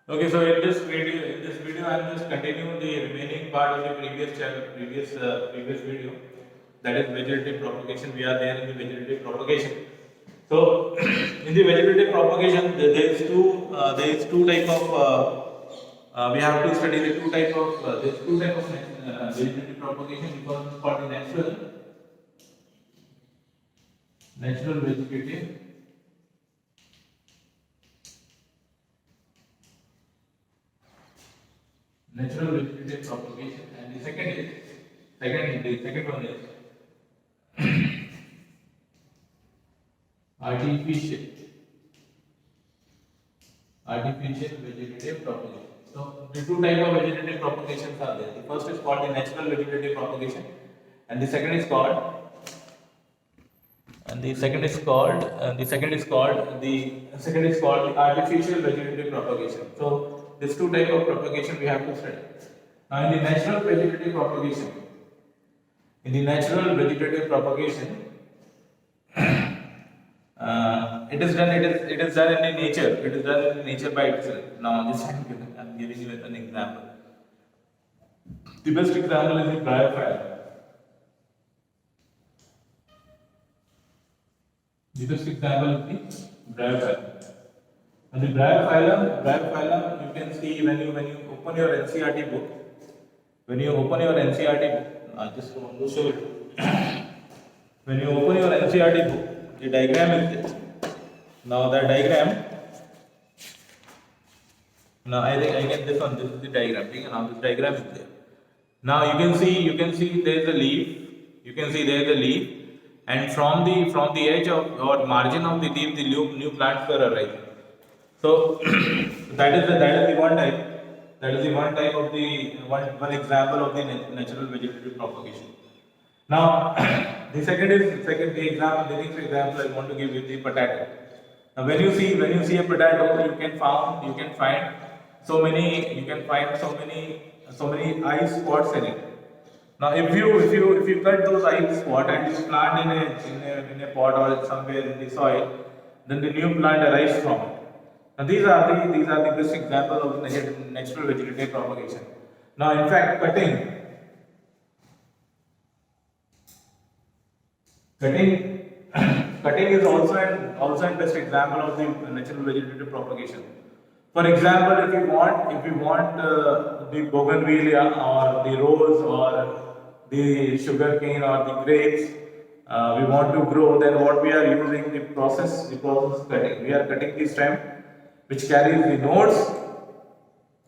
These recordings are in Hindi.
Okay, so in this video, I'm just continuing the remaining part of the previous channel, previous video. That is vegetative propagation. We are there in the vegetative propagation. So, in the vegetative propagation, there is two type of. We have to study the two type of. There is two type of vegetative propagation. Because it's called the natural vegetative. Natural vegetative propagation, and the second one is artificial artificial vegetative propagation. So the two type of vegetative propagations are there. The first is called the natural vegetative propagation, and the second is called and the second is called the artificial vegetative propagation. So these two type of propagation we have to study. Now in the natural vegetative propagation, it is done in the nature. It is done in the nature by itself. Now this I'm giving you an example. The best example is the bryophylla. The best example is the bryophylla. And the bryophyllum, you can see when you open your NCERT book. When you open your NCERT book, I just want to show it. When you open your NCERT book, the diagram is there. Now the diagram. Now I think I get this one. This is the diagram. Okay? Now this diagram is there. Now you can see there is a leaf. You can see there is a leaf, and from the edge of or margin of the leaf, the new plants were arising. So that is the one type. That is the one type of the one example of the natural vegetative propagation. Now the next example I want to give you the potato. Now when you see a potato, you can find so many eye spots in it. Now if you cut those eye spots and you plant in a pot or somewhere in the soil, then the new plant arises from it. Now these are the best example of natural vegetative propagation. Now in fact cutting cutting is also an best example of the natural vegetative propagation. For example, if you want the bougainvillea or the rose or the sugarcane or the grapes, we want to grow. Then what we are using the process cutting. We are cutting the stem, which carries the nodes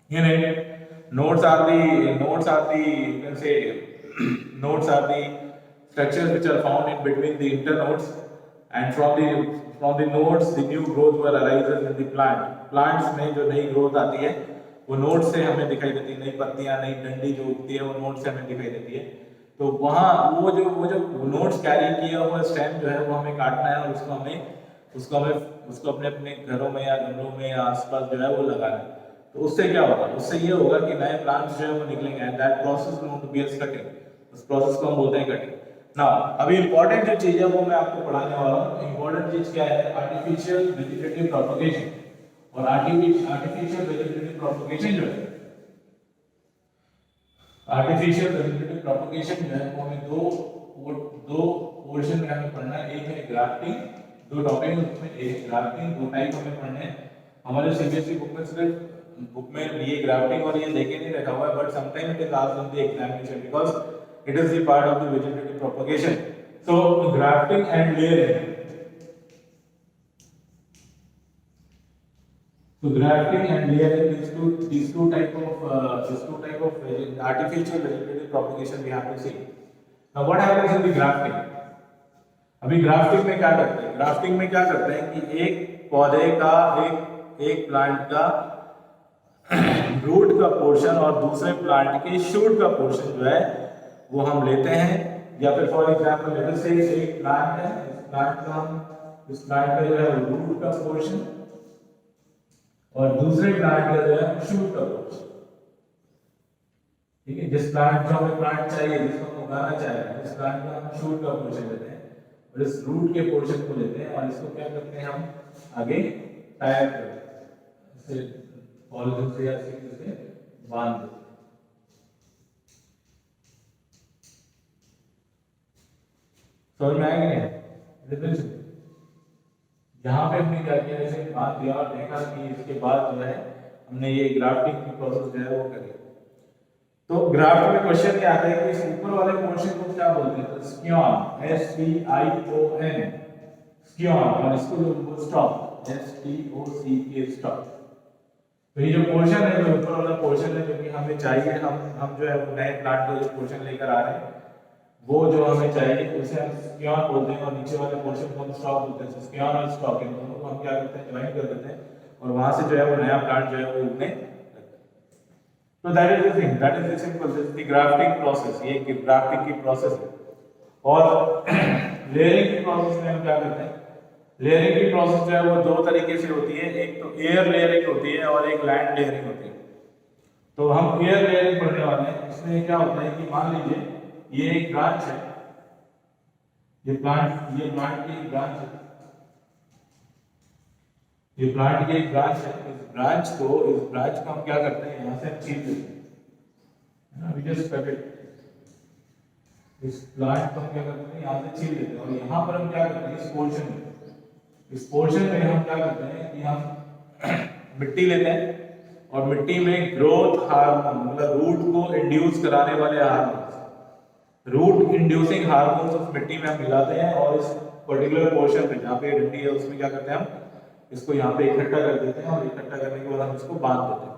in it. Nodes are the you can say nodes are the structures which are found in between the internodes, and from the nodes the new growth will arises in the plants में जो नई growth आती है वो नोड से हमें दिखाई देती है, नई पत्तियां नई डंडी जो उगती है वो नोड से हमें दिखाई देती है. तो वहाँ वो जो नोड्स कैरी किया हुआ स्टेम जो है वो हमें काटना है और उसको अपने अपने घरों में या गमलों में या आसपास जो है वो लगाना है. तो उससे क्या होगा, उससे ये होगा कि नए प्लांट्स जो है वो निकलेंगे, and that process known to be as cutting. उस प्रोसेस को हम बोलते हैं कटिंग. नाउ अभी इंपॉर्टेंट जो चीज है वो मैं आपको पढ़ाने वाला हूँ. इंपॉर्टेंट चीज क्या है? Artificial vegetative propagation. और आर्टिफिशियल वेजिटेटिव प्रोपगेशन जो है आर्टिफिशियल वेजिटेटिव प्रोपगेशन जो है वो हमें दो पोर्शन में हमें पढ़ना है. एक है ग्राफ्टिंग. दो टॉपिक है उसमें, एक ग्राफ्टिंग, दो टाइप हमें पढ़ने हैं. हमारे सीबीएसई बुक में ये ग्राफ्टिंग और ये लेके नहीं रखा हुआ है, but sometime it is asked in the examination because it is the part of the vegetative propagation. So grafting and layering. So grafting and layering, these two type of artificial vegetative propagation we have to see. Now what happens in the grafting? अभी ग्राफ्टिंग में क्या करते हैं? ग्राफ्टिंग में क्या करते हैं कि एक पौधे का एक प्लांट का रूट का पोर्शन और दूसरे प्लांट के शूट का पोर्शन जो है वो हम लेते हैं. या फिर फॉर एग्जांपल लेट अस से एक प्लांट है, इस प्लांट का जो है रूट का पोर्शन और दूसरे प्लांट का जो है शूट का पोर्शन. ठीक है, जिस प्लांट को हमें प्लांट चाहिए, जिसको हम उगाना चाह रहे हैं, उस प्लांट का हम शूट का पोर्शन लेते हैं और इस रूट के पोर्शन को लेते हैं और इसको क्या करते हैं हम आगे टायर करते हैं. पॉलीथीन से या स्टिक से बांध देते हैं। समझ में आया कि नहीं? यहाँ पे हमने क्या किया, जैसे बात दिया और देखा कि इसके बाद जो है हमने ये ग्राफ्टिंग की प्रोसेस जो है वो करी। तो ग्राफ्ट में क्वेश्चन क्या आता है कि इस ऊपर वाले पोर्शन को क्या बोलते हैं? तो स्क्योन, STION, स्क्योन, और इसको जो स्टॉक, STOCK, स्टॉक। तो ये जो पोर्शन है, जो ऊपर वाला पोर्शन है, जो कि हमें चाहिए, हम जो है वो नए प्लांट का जो पोर्शन लेकर आ रहे हैं, वो जो हमें चाहिए उसे हम स्क्योन बोलते हैं, और नीचे वाले पोर्शन को हम स्टॉक बोलते हैं। स्क्योन और स्टॉक इन दोनों को हम क्या करते हैं, ज्वाइन कर देते हैं, और वहां से जो है वो नया प्लांट जो है वो उगने लगता है। तो that is the thing, that is the simple, this the grafting process. ये ग्राफ्टिंग की प्रोसेस है। और लेयरिंग की प्रोसेस में हम क्या करते हैं, लेयरिंग की प्रोसेस जो है वो दो तरीके से होती है, एक तो एयर लेयरिंग होती है और एक लैंड लेयरिंग होती है। तो हम एयर लेयरिंग पढ़ने वाले हैं। इसमें क्या होता है कि मान लीजिए ये एक ब्रांच है, ये प्लांट की एक ब्रांच है, ये प्लांट की एक ब्रांच है। इस ब्रांच को हम क्या करते हैं, यहाँ से हम छील देते हैं, वी जस्ट कट इट। इस प्लांट को हम क्या करते हैं, यहाँ से छील देते हैं, और यहाँ पर हम क्या करते हैं, इस पोर्शन में हम क्या करते हैं कि हम मिट्टी लेते हैं, और मिट्टी में ग्रोथ हार्मोन, मतलब रूट को इंड्यूस कराने वाले हार्मोन, रूट इंड्यूसिंग हार्मोन्स उस मिट्टी में हम मिलाते हैं, और इस पर्टिकुलर पोर्शन में जहाँ पे डंडी है उसमें क्या करते हैं, हम इसको यहाँ पे इकट्ठा कर देते हैं, और इकट्ठा करने के बाद हम इसको बांध देते हैं।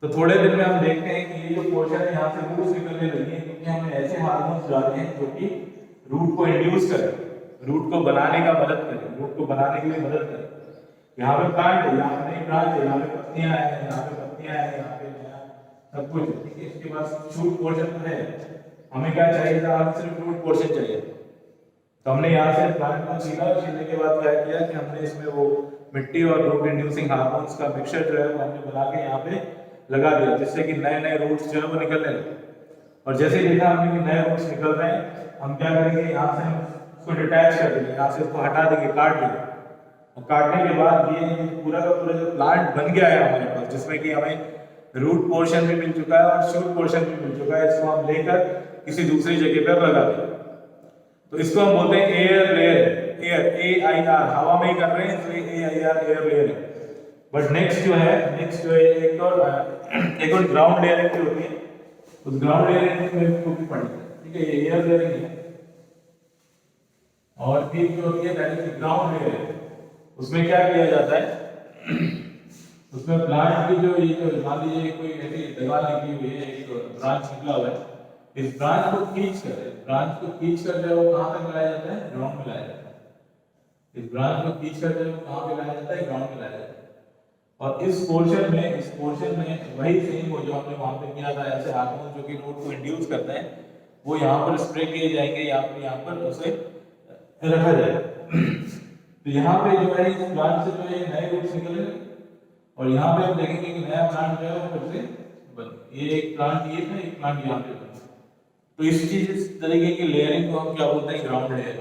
तो थोड़े दिन में हम देखते हैं कि ये जो पोर्शन है यहाँ से रूट्स निकलने लगी है, क्योंकि हमने ऐसे हार्मोन्स डाले हैं जो कि रूट को इंड्यूस करें, रूट को बनाने का मदद करें, रूट को बनाने के लिए मदद करें। यहाँ पे प्लांट है, यहाँ पे नई ब्रांच है, यहाँ पे पत्तियां हैं, यहाँ पे पत्तियां हैं, यहाँ पे नया सब कुछ है, ठीक है। इसके बाद शूट पोर्शन तो है, हमें क्या चाहिए था, हमें सिर्फ रूट पोर्शन चाहिए। तो हमने यहाँ से प्लांट को छीला, और छीलने के बाद क्या किया कि हमने इसमें वो मिट्टी और रूट इंड्यूसिंग हार्मोन्स का मिक्सचर जो है वो हमने बना के यहाँ पे लगा दिया, जिससे कि नए नए रूट्स जो है वो निकलने लगे। और जैसे ही देखा हमने कि नए रूट्स निकल रहे हैं, हम क्या करेंगे, यहाँ से हम उसको डिटैच कर देंगे, यहाँ से उसको हटा देंगे, काट देंगे। और काटने के बाद ये पूरा का पूरा जो प्लांट बन गया है हमारे पास, जिसमें कि हमें रूट पोर्शन भी मिल चुका है और शूट पोर्शन भी मिल चुका है, इसको हम लेकर किसी दूसरी जगह पर लगा देंगे। तो इसको हम बोलते हैं एयर लेयर। एयर, AIR, हवा में ही कर रहे हैं, तो ये AIR, एयर लेयर है। बट नेक्स्ट जो है एक और ग्राउंड लेयरिंग भी होती है। उस ग्राउंड लेयरिंग में को भी पढ़ना है, ठीक है। ये एयर लेयरिंग है, और एक जो होती है दैट इज ग्राउंड लेयरिंग। उसमें क्या किया जाता है, उसमें प्लांट की जो ये जो मान लीजिए कोई ऐसी दीवार निकली हुई है, एक ब्रांच निकला हुआ है, इस ब्रांच को खींच कर जो है वो कहाँ तक लाया जाता है, ग्राउंड में लाया जाता है। इस ब्रांच को खींच कर जो है कहाँ पे लाया जाता है, ग्राउंड में लाया जाता है। और इस पोर्शन में वही सेम वो जो हमने वहां पे किया था, ऐसे हार्मोन जो कि रूट को इंड्यूस करते हैं, वो यहाँ पर स्प्रे किए जाएंगे, यहाँ पर उसे रखा जाएगा। तो यहाँ पे जो है इस प्लांट से जो है नए रूट्स निकलेंगे, और यहाँ पे हम देखेंगे कि नया प्लांट जो है वो फिर से बन, ये एक प्लांट ये था, एक प्लांट यहाँ पे बना। तो इस तरीके की लेयरिंग को हम क्या बोलते हैं, ground layer,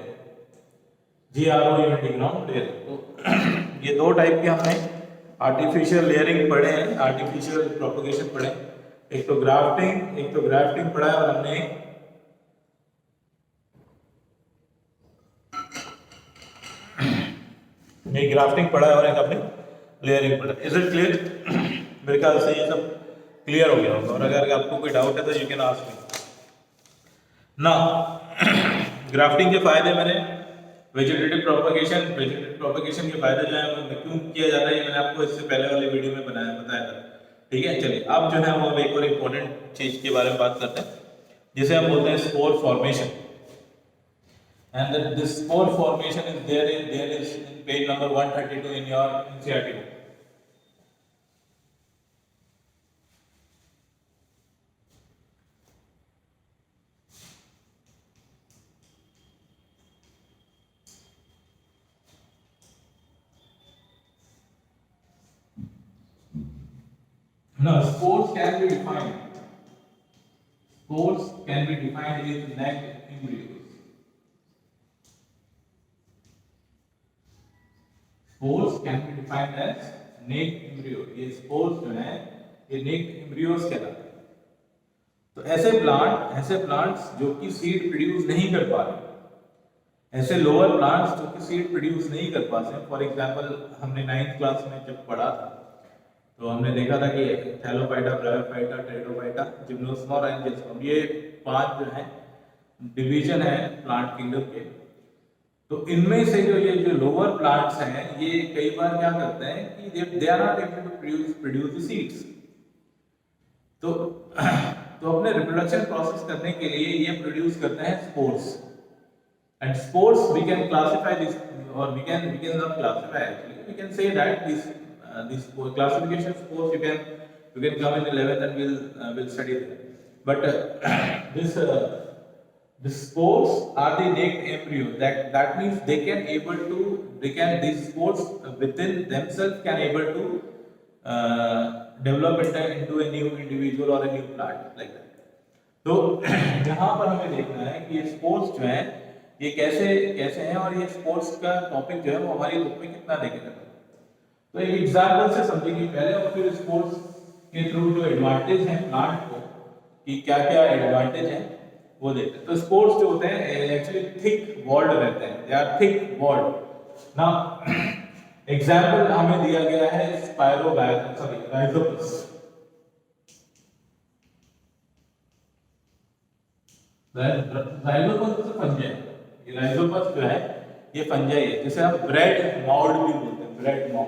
GROUND, ground layer. तो ये दो टाइप के हमने आर्टिफिशियल लेयरिंग पढ़े हैं, आर्टिफिशियल प्रोपगेशन पढ़े, एक तो ग्राफ्टिंग पढ़ा है, और हमने एक ग्राफ्टिंग पढ़ा है और एक हमने लेयरिंग पढ़ा। Is it clear? मेरे ख्याल से ये सब क्लियर हो गया होगा, और अगर आपको कोई डाउट है तो यू कैन आस्क मी। ना ग्राफ्टिंग के फायदे मैंने वेजिटेटिव प्रोपगेशन के फायदे जो है क्यों किया जाता है, ये मैंने आपको इससे पहले वाली वीडियो में बताया था, ठीक है। चलिए अब जो है वो हम एक और इम्पोर्टेंट चीज के बारे में बात करते हैं, जिसे हम बोलते हैं spore formation. And this spore formation is there in page number 132 in your NCERT book. Now, spores can be defined. Spores can be defined as necked embryos. Spores can be defined as naked embryo, ये स्पोर्स जो है ये नेक्ड एम्ब्रियोज कहलाते हैं। तो ऐसे प्लांट्स जो कि सीड प्रोड्यूस नहीं कर पा रहे, ऐसे लोअर प्लांट्स जो कि सीड प्रोड्यूस नहीं कर पाते, फॉर एग्जांपल हमने 9th क्लास में जब पढ़ा था तो हमने देखा था कि थैलोफाइटा, ब्रायोफाइटा, टेट्रोफाइटा, जिम्नोस्पर्म और एंजियोस्पर्म, ये 5 जो है डिवीजन है प्लांट किंगडम के। तो इनमें से जो लोअर प्लांट्स हैं ये कई बार क्या करते हैं कि they are not able to produce the seeds. तो अपने रिप्रोडक्शन प्रोसेस करने के लिए ये प्रोड्यूस करते हैं spores. And spores we can classify this, or we can not classify actually. We can say that this classification of spores you can come in 11th and we'll study that. But the spores are the naked embryo. That means these spores within themselves can able to develop into a new individual or a new plant like that. तो यहाँ पर हमें देखना है कि ये स्पोर्स जो है ये कैसे हैं और ये स्पोर्ट्स का टॉपिक जो है वो हमारी बुक में कितना देखेगा। तो एक एग्जांपल से समझेंगे पहले और फिर स्पोर्ट्स के थ्रू जो एडवांटेज हैं प्लांट को कि क्या क्या एडवांटेज हैं वो देखते हैं। तो स्पोर्ट्स जो होते हैं एक्चुअली थिक वॉल्ड रहते हैं, दे आर थिक वॉल्ड। ना एग्जांपल हमें दिया गया है राइजोपस। राइजोपस फंजाई, ये राइजोपस जो है ये फंजाई है जिसे हम ब्रेड मॉड भी बोलते हैं। ब्रेड मॉड,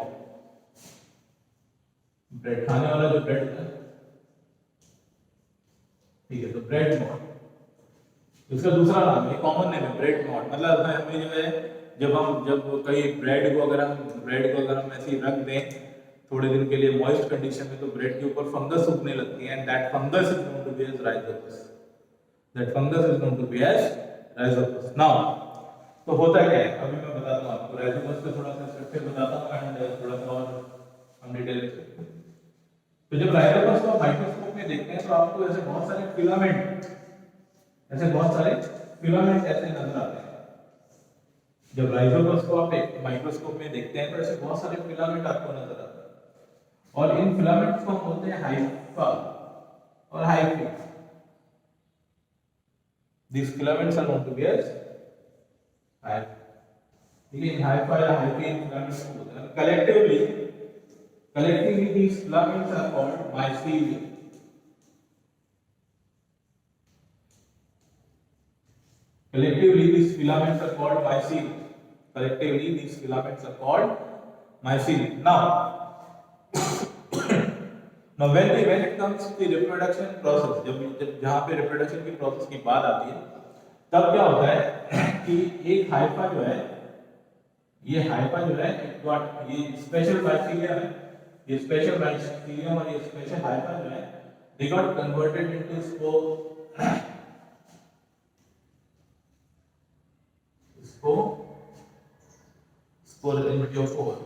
ब्रेड खाने वाला जो ब्रेड होता है, ठीक है, तो ब्रेड मॉड इसका दूसरा नाम है, कॉमन नेम है ब्रेड मॉड। मतलब हमें जो है जब कई ब्रेड को अगर हम ऐसे ही रख दें थोड़े दिन के लिए मॉइस्ट कंडीशन में तो ब्रेड के ऊपर फंगस उगने लगती है, and that fungus is known to be as Rhizopus. That fungus is known to be as rhizopus. Now, तो होता क्या है अभी मैं बताता हूँ आपको। rhizopus का थोड़ा सा स्ट्रक्चर बताता हूँ एंड थोड़ा सा और हम डिटेल में चलते हैं। तो जब rhizopus को माइक्रोस्कोप में देखते हैं तो आपको ऐसे बहुत सारे फिलामेंट ऐसे नजर आते हैं। जब rhizopus को आप एक माइक्रोस्कोप में देखते हैं तो ऐसे बहुत सारे फिलामेंट आपको नजर आते हैं और इन फिलामेंट्स को हम बोलते हैं हाइफा और hyphae. These filaments are known to be as hyphae. In hyphae or hyphae filaments होते हैं। Collectively these filaments are called mycelium. Collectively these filaments are called mycelium. Now when it comes to the reproduction process, जब जहाँ पे रिप्रोडक्शन की प्रोसेस की बात आती है तब क्या होता है कि एक हाइफा जो है ये स्पेशल माइसीलियम है, ये स्पेशल माइसीलियम और ये स्पेशल हाइफा जो है they got converted into sporangiopore.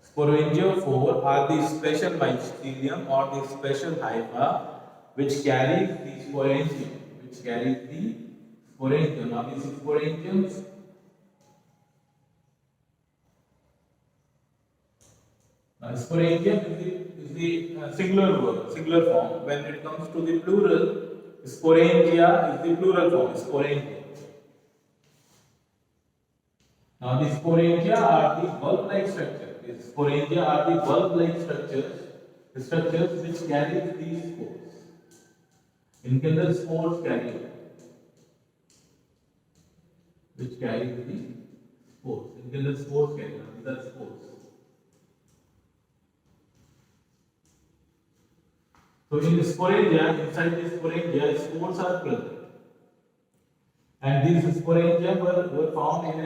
Sporangiophore are the special mycelium or the special hypha which carries the sporangium. Now these sporangiums sporangium is the singular form. When it comes to the plural, sporangia is the plural form, sporangia. Now the sporangia are the bulb-like structures. The sporangia are the bulb-like structures which carry these spores. इनके अंदर spores carry which carry the spores. इनके अंदर spores carry these are spores. So in the sporangia, inside the sporangia, spores are present, and these sporangia were found in a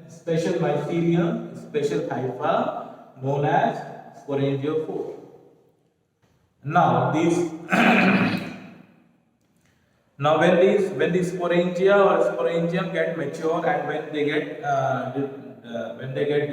special mycelium, special hypha known as sporangiophore. Now when these sporangia or sporangium get mature and when they get